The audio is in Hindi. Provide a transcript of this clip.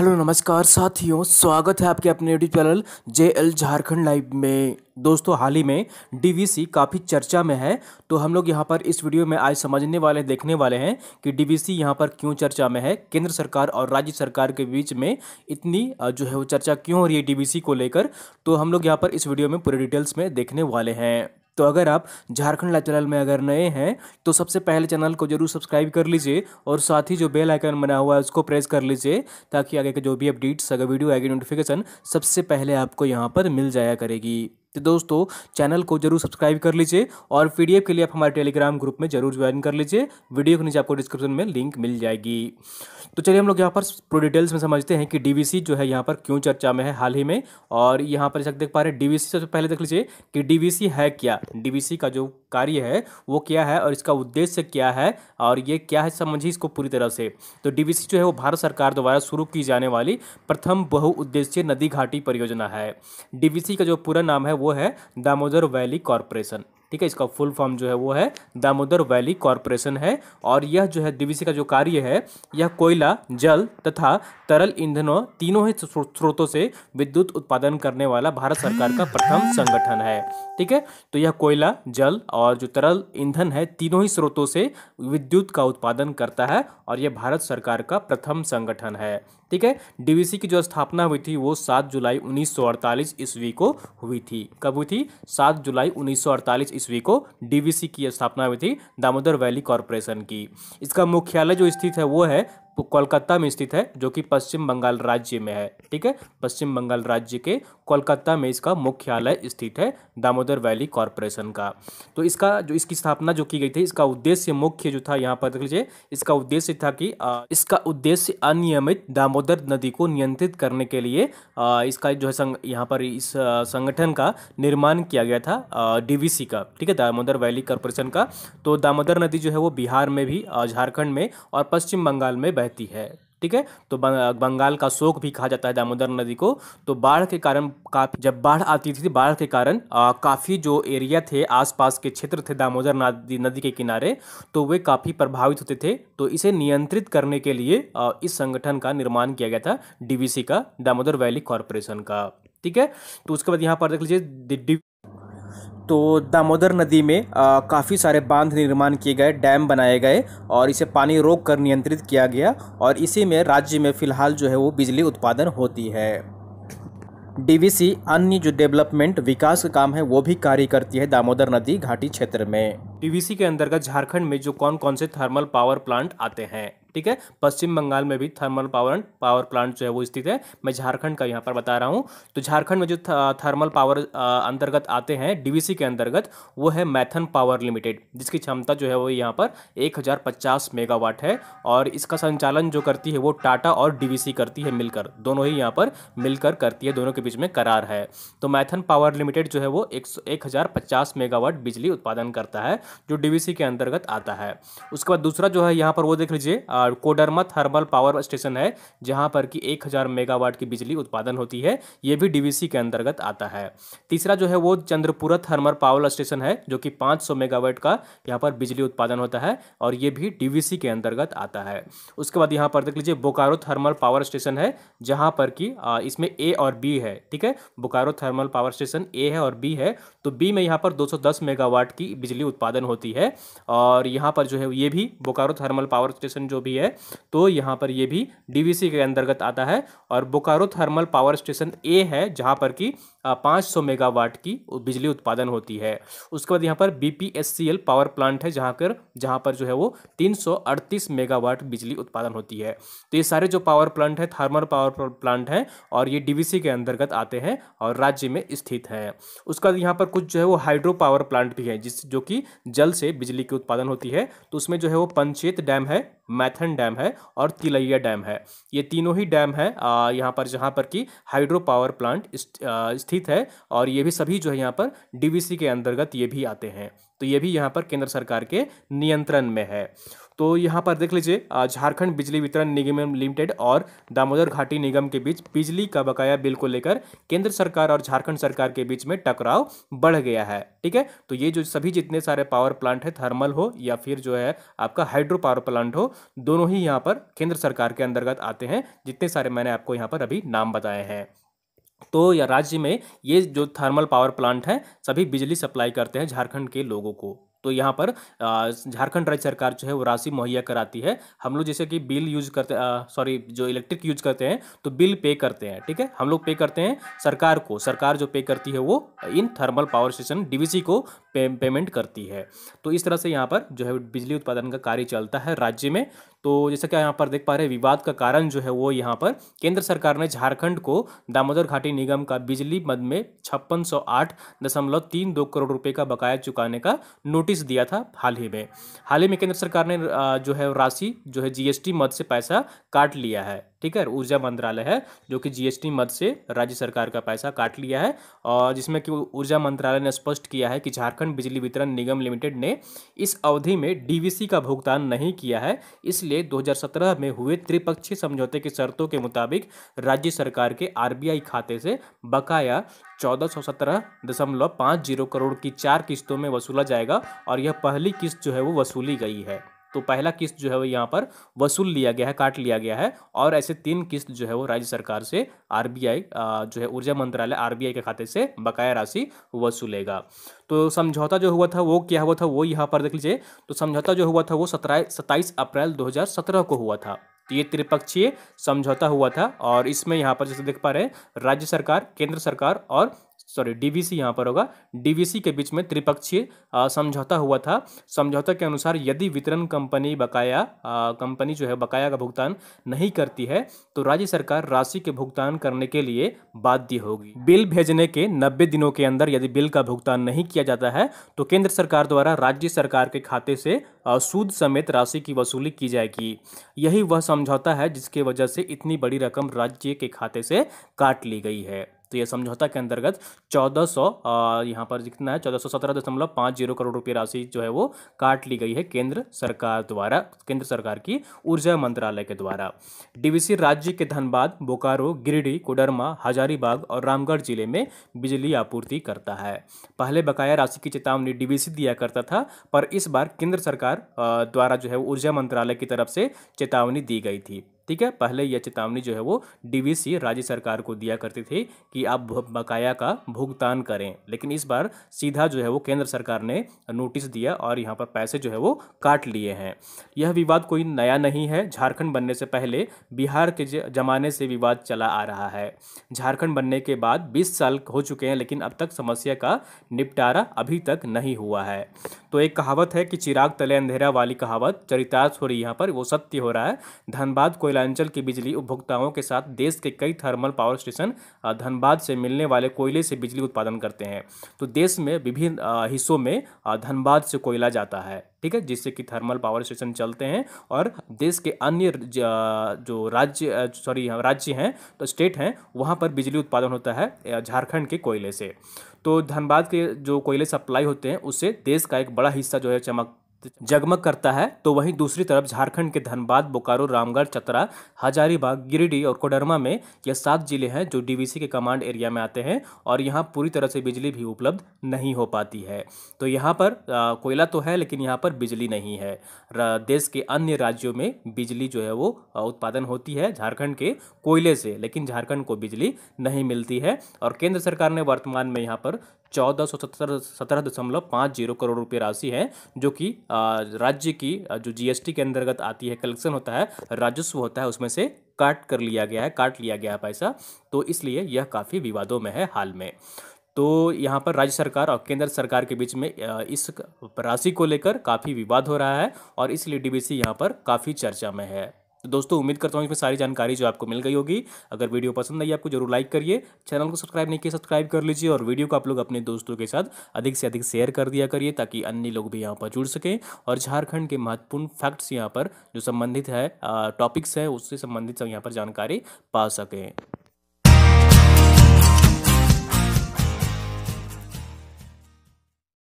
हेलो नमस्कार साथियों, स्वागत है आपके अपने YouTube channel JL Jharkhand live में। दोस्तों, हाल ही में डीवीसी काफ़ी चर्चा में है, तो हम लोग यहाँ पर इस वीडियो में आज समझने वाले देखने वाले हैं कि डीवीसी यहाँ पर क्यों चर्चा में है। केंद्र सरकार और राज्य सरकार के बीच में इतनी जो है वो चर्चा क्यों हो रही है डीवीसी को लेकर, तो हम लोग यहाँ पर इस वीडियो में पूरे डिटेल्स में देखने वाले हैं। तो अगर आप झारखंड लाइव चैनल में अगर नए हैं तो सबसे पहले चैनल को जरूर सब्सक्राइब कर लीजिए और साथ ही जो बेल आइकन बना हुआ है उसको प्रेस कर लीजिए, ताकि आगे के जो भी अपडेट्स अगर वीडियो आएगी नोटिफिकेशन सबसे पहले आपको यहाँ पर मिल जाया करेगी। तो दोस्तों, चैनल को जरूर सब्सक्राइब कर लीजिए और पीडीएफ के लिए आप हमारे टेलीग्राम ग्रुप में जरूर ज्वाइन कर लीजिए। वीडियो के नीचे आपको डिस्क्रिप्शन में लिंक मिल जाएगी। तो चलिए हम लोग यहाँ पर पूरी डिटेल्स में समझते हैं कि डीवीसी जो है यहाँ पर क्यों चर्चा में है हाल ही में। और यहाँ पर जैसे देख पा रहे हैं, डीवीसी सबसे पहले देख लीजिए कि डीवीसी है क्या, डीवीसी का जो कार्य है वो क्या है और इसका उद्देश्य क्या है और ये क्या है, समझिए इसको पूरी तरह से। तो डीवीसी जो है वो भारत सरकार द्वारा शुरू की जाने वाली प्रथम बहुउद्देशीय नदी घाटी परियोजना है। डीवीसी का जो पूरा नाम है वो है दामोदर वैली कॉरपोरेशन। ठीक है, इसका फुल फॉर्म जो है वो है दामोदर वैली कॉरपोरेशन है। और यह जो है डीवीसी का जो कार्य है, यह कोयला, जल तथा तरल ईंधनों तीनों ही स्रोतों से विद्युत उत्पादन करने वाला भारत सरकार का प्रथम संगठन है। ठीक है, तो यह कोयला, जल और जो तरल ईंधन है तीनों ही स्रोतों से विद्युत का उत्पादन करता है और यह भारत सरकार का प्रथम संगठन है। ठीक है, डीवीसी की जो स्थापना हुई थी वो 7 जुलाई 1948 ईस्वी को हुई थी। कब हुई थी? 7 जुलाई 1948 ईस्वी को डीवीसी की स्थापना हुई थी, दामोदर वैली कॉरपोरेशन की। इसका मुख्यालय जो स्थित है वो है कोलकाता में स्थित है, जो कि पश्चिम बंगाल राज्य में है। ठीक है, पश्चिम बंगाल राज्य के कोलकाता में इसका मुख्यालय स्थित है दामोदर वैली कॉरपोरेशन का। तो इसकी स्थापना जो की गई थी, इसका उद्देश्य मुख्य जो था यहाँ पर देख लीजिए, इसका उद्देश्य था कि इसका उद्देश्य अनियमित दामोदर नदी को नियंत्रित करने के लिए इसका जो है यहाँ पर इस संगठन का निर्माण किया गया था, डीवीसी का। ठीक है, दामोदर वैली कॉरपोरेशन का। तो दामोदर नदी जो है वो बिहार में भी, झारखंड में और पश्चिम बंगाल में बहती है। ठीक है, तो बंगाल का शोक भी कहा जाता है दामोदर नदी को। तो बाढ़ के कारण जब बाढ़ आती थी, बाढ़ के कारण काफ़ी जो एरिया थे, आसपास के क्षेत्र थे दामोदर नदी के किनारे, तो वे काफ़ी प्रभावित होते थे। तो इसे नियंत्रित करने के लिए इस संगठन का निर्माण किया गया था, डीवीसी का, दामोदर वैली कॉरपोरेशन का। ठीक है, तो उसके बाद यहाँ पर देख लीजिए, तो दामोदर नदी में काफ़ी सारे बांध निर्माण किए गए, डैम बनाए गए और इसे पानी रोक कर नियंत्रित किया गया। और इसी में राज्य में फिलहाल जो है वो बिजली उत्पादन होती है। डीवीसी अन्य जो डेवलपमेंट विकास का काम है वो भी कार्य करती है दामोदर नदी घाटी क्षेत्र में। डीवीसी के अंतर्गत झारखंड में जो कौन कौन से थर्मल पावर प्लांट आते हैं, ठीक है, पश्चिम बंगाल में भी थर्मल पावर प्लांट जो है वो स्थित है। मैं झारखंड का यहाँ पर बता रहा हूँ। तो झारखंड में जो थर्मल पावर अंतर्गत आते हैं डीवीसी के अंतर्गत, वो है मैथन पावर लिमिटेड, जिसकी क्षमता जो है वो यहाँ पर 1050 मेगावाट है। और इसका संचालन जो करती है वो टाटा और डीवीसी करती है मिलकर, दोनों ही यहाँ पर मिलकर करती है, दोनों के बीच में करार है। तो मैथन पावर लिमिटेड जो है वो 1050 मेगावाट बिजली उत्पादन करता है, जो डीवीसी के अंतर्गत आता है। उसके बाद दूसरा जो है यहाँ पर वो देख लीजिए, कोडरमा थर्मल पावर स्टेशन है, जहां पर कि 1000 मेगावाट की बिजली उत्पादन होती है, यह भी डीवीसी के अंतर्गत आता है। तीसरा जो है वो चंद्रपुरा थर्मल पावर स्टेशन है, जो कि 500 मेगावाट का यहां पर बिजली उत्पादन होता है और यह भी डीवीसी के अंतर्गत आता है। उसके बाद यहां पर देख लीजिए बोकारो थर्मल पावर स्टेशन है, जहां पर कि इसमें ए और बी है। ठीक है, बोकारो थर्मल पावर स्टेशन ए है और बी है। तो बी में यहाँ पर 210 मेगावाट की बिजली उत्पादन होती है और यहाँ पर जो है ये भी बोकारो थर्मल पावर स्टेशन जो भी है, तो यहाँ पर ये भी डीवीसी के अंतर्गत आता है। और बोकारो थर्मल पावर स्टेशन ए है, जहाँ पर कि 500 मेगावाट की बिजली उत्पादन होती है। उसके बाद यहाँ पर बीपीएससीएल पावर प्लांट है, जहाँ पर जो है वो 338 मेगावाट बिजली उत्पादन होती है। तो ये सारे जो पावर प्लांट है थर्मल पावर प्लांट है और ये डीवीसी के अंतर्गत आते हैं और राज्य में स्थित है। उसके बाद यहाँ पर कुछ जो है वो हाइड्रो पावर प्लांट भी है, जो कि जल से बिजली की उत्पादन होती है। तो उसमें जो है वो पंचेत डैम है, मैथन डैम है और तिलैया डैम है। ये तीनों ही डैम है यहाँ पर, जहाँ पर कि हाइड्रो पावर प्लांट स्थित है और ये भी सभी जो है यहाँ पर डीवीसी के अंतर्गत ये भी आते हैं। तो ये भी यहाँ पर केंद्र सरकार के नियंत्रण में है। तो यहाँ पर देख लीजिए झारखंड बिजली वितरण निगम लिमिटेड और दामोदर घाटी निगम के बीच बिजली का बकाया बिल को लेकर केंद्र सरकार और झारखंड सरकार के बीच में टकराव बढ़ गया है। ठीक है, तो ये जो सभी जितने सारे पावर प्लांट है, थर्मल हो या फिर जो है आपका हाइड्रो पावर प्लांट हो, दोनों ही यहाँ पर केंद्र सरकार के अंतर्गत आते हैं, जितने सारे मैंने आपको यहाँ पर अभी नाम बताए हैं। तो या राज्य में ये जो थर्मल पावर प्लांट है सभी बिजली सप्लाई करते हैं झारखंड के लोगों को। तो यहाँ पर झारखंड राज्य सरकार जो है वो राशि मुहैया कराती है। हम लोग जैसे कि बिल यूज करते सॉरी जो इलेक्ट्रिक यूज करते हैं तो बिल पे करते हैं। ठीक है, हम लोग पे करते हैं सरकार को, सरकार जो पे करती है वो in thermal power station DVC को पेमेंट करती है। तो इस तरह से यहाँ पर जो है बिजली उत्पादन का कार्य चलता है राज्य में। तो जैसा कि यहाँ पर देख पा रहे हैं, विवाद का कारण जो है वो यहाँ पर केंद्र सरकार ने झारखंड को दामोदर घाटी निगम का बिजली मद में 5608.32 करोड़ रुपए का बकाया चुकाने का नोटिस दिया था। हाल ही में केंद्र सरकार ने जो है राशि जो है जीएसटी मद से पैसा काट लिया है। ठीक है, ऊर्जा मंत्रालय है जो कि जीएसटी मद से राज्य सरकार का पैसा काट लिया है, और जिसमें कि ऊर्जा मंत्रालय ने स्पष्ट किया है कि झारखंड बिजली वितरण निगम लिमिटेड ने इस अवधि में डीवीसी का भुगतान नहीं किया है, इसलिए 2017 में हुए त्रिपक्षीय समझौते की शर्तों के मुताबिक राज्य सरकार के आरबीआई खाते से बकाया 1417.50 करोड़ की 4 किस्तों में वसूला जाएगा, और यह पहली किस्त जो है वो वसूली गई है। तो पहला किस्त जो है वो यहाँ पर वसूल लिया गया है, काट लिया गया है, और ऐसे 3 किस्त जो है वो राज्य सरकार से आरबीआई जो है ऊर्जा मंत्रालय आरबीआई के खाते से बकाया राशि वसूलेगा। तो समझौता जो हुआ था वो क्या हुआ था वो यहाँ पर देख लीजिए। तो समझौता जो हुआ था वो 27 अप्रैल 2017 को हुआ था। तो ये त्रिपक्षीय समझौता हुआ था, और इसमें यहाँ पर जैसे देख पा रहे हैं राज्य सरकार, केंद्र सरकार और डीवीसी यहाँ पर होगा, डीवीसी के बीच में त्रिपक्षीय समझौता हुआ था। समझौता के अनुसार यदि वितरण कंपनी कंपनी जो है बकाया का भुगतान नहीं करती है तो राज्य सरकार राशि के भुगतान करने के लिए बाध्य होगी। बिल भेजने के 90 दिनों के अंदर यदि बिल का भुगतान नहीं किया जाता है तो केंद्र सरकार द्वारा राज्य सरकार के खाते से सूद समेत राशि की वसूली की जाएगी। यही वह समझौता है जिसकी वजह से इतनी बड़ी रकम राज्य के खाते से काट ली गई है। तो यह समझौता के अंतर्गत 1400 यहाँ पर कितना है 1417.50 करोड़ रुपये राशि जो है वो काट ली गई है केंद्र सरकार द्वारा, केंद्र सरकार की ऊर्जा मंत्रालय के द्वारा। डीवीसी राज्य के धनबाद, बोकारो, गिरिडीह, कोडरमा, हजारीबाग और रामगढ़ जिले में बिजली आपूर्ति करता है। पहले बकाया राशि की चेतावनी डीवीसी दिया करता था, पर इस बार केंद्र सरकार द्वारा जो है ऊर्जा मंत्रालय की तरफ से चेतावनी दी गई थी। ठीक है, पहले यह चेतावनी जो है वो डीवीसी राज्य सरकार को दिया करती थी कि आप बकाया का भुगतान करें, लेकिन इस बार सीधा जो है वो केंद्र सरकार ने नोटिस दिया और यहाँ पर पैसे जो है वो काट लिए हैं। यह विवाद कोई नया नहीं है, झारखंड बनने से पहले बिहार के जमाने से विवाद चला आ रहा है। झारखंड बनने के बाद 20 साल हो चुके हैं, लेकिन अब तक समस्या का निपटारा अभी तक नहीं हुआ है। तो एक कहावत है कि चिराग तले अंधेरा वाली कहावत चरितार्थ हो रही, यहाँ पर वो सत्य हो रहा है। धनबाद कोयलांचल के बिजली उपभोक्ताओं के साथ देश के कई थर्मल पावर स्टेशन धनबाद से मिलने वाले कोयले से बिजली उत्पादन करते हैं। तो देश में विभिन्न हिस्सों में धनबाद से कोयला जाता है, ठीक है, जिससे कि थर्मल पावर स्टेशन चलते हैं, और देश के अन्य जो राज्य हैं तो स्टेट हैं वहाँ पर बिजली उत्पादन होता है झारखंड के कोयले से। तो धनबाद के जो कोयले सप्लाई होते हैं उससे देश का एक बड़ा हिस्सा जो है जगमग करता है। तो वहीं दूसरी तरफ झारखंड के धनबाद, बोकारो, रामगढ़, चतरा, हजारीबाग, गिरिडीह और कोडरमा में यह 7 जिले हैं जो डीवीसी के कमांड एरिया में आते हैं, और यहाँ पूरी तरह से बिजली भी उपलब्ध नहीं हो पाती है। तो यहाँ पर कोयला तो है लेकिन यहाँ पर बिजली नहीं है। देश के अन्य राज्यों में बिजली जो है वो उत्पादन होती है झारखंड के कोयले से, लेकिन झारखंड को बिजली नहीं मिलती है। और केंद्र सरकार ने वर्तमान में यहाँ पर 1417.50 करोड़ रुपये राशि है जो कि राज्य की जो जीएसटी के अंतर्गत आती है, कलेक्शन होता है, राजस्व होता है, उसमें से काट लिया गया है पैसा। तो इसलिए यह काफ़ी विवादों में है हाल में। तो यहाँ पर राज्य सरकार और केंद्र सरकार के बीच में इस राशि को लेकर काफ़ी विवाद हो रहा है, और इसलिए डीवीसी यहाँ पर काफ़ी चर्चा में है। तो दोस्तों उम्मीद करता हूँ इसमें सारी जानकारी जो आपको मिल गई होगी। अगर वीडियो पसंद आई आपको जरूर लाइक करिए, चैनल को सब्सक्राइब नहीं किया सब्सक्राइब कर लीजिए, और वीडियो को आप लोग अपने दोस्तों के साथ अधिक से अधिक शेयर कर दिया करिए ताकि अन्य लोग भी यहाँ पर जुड़ सकें और झारखंड के महत्वपूर्ण फैक्ट्स यहाँ पर जो संबंधित है टॉपिक्स है उससे संबंधित सब यहाँ पर जानकारी पा सकें।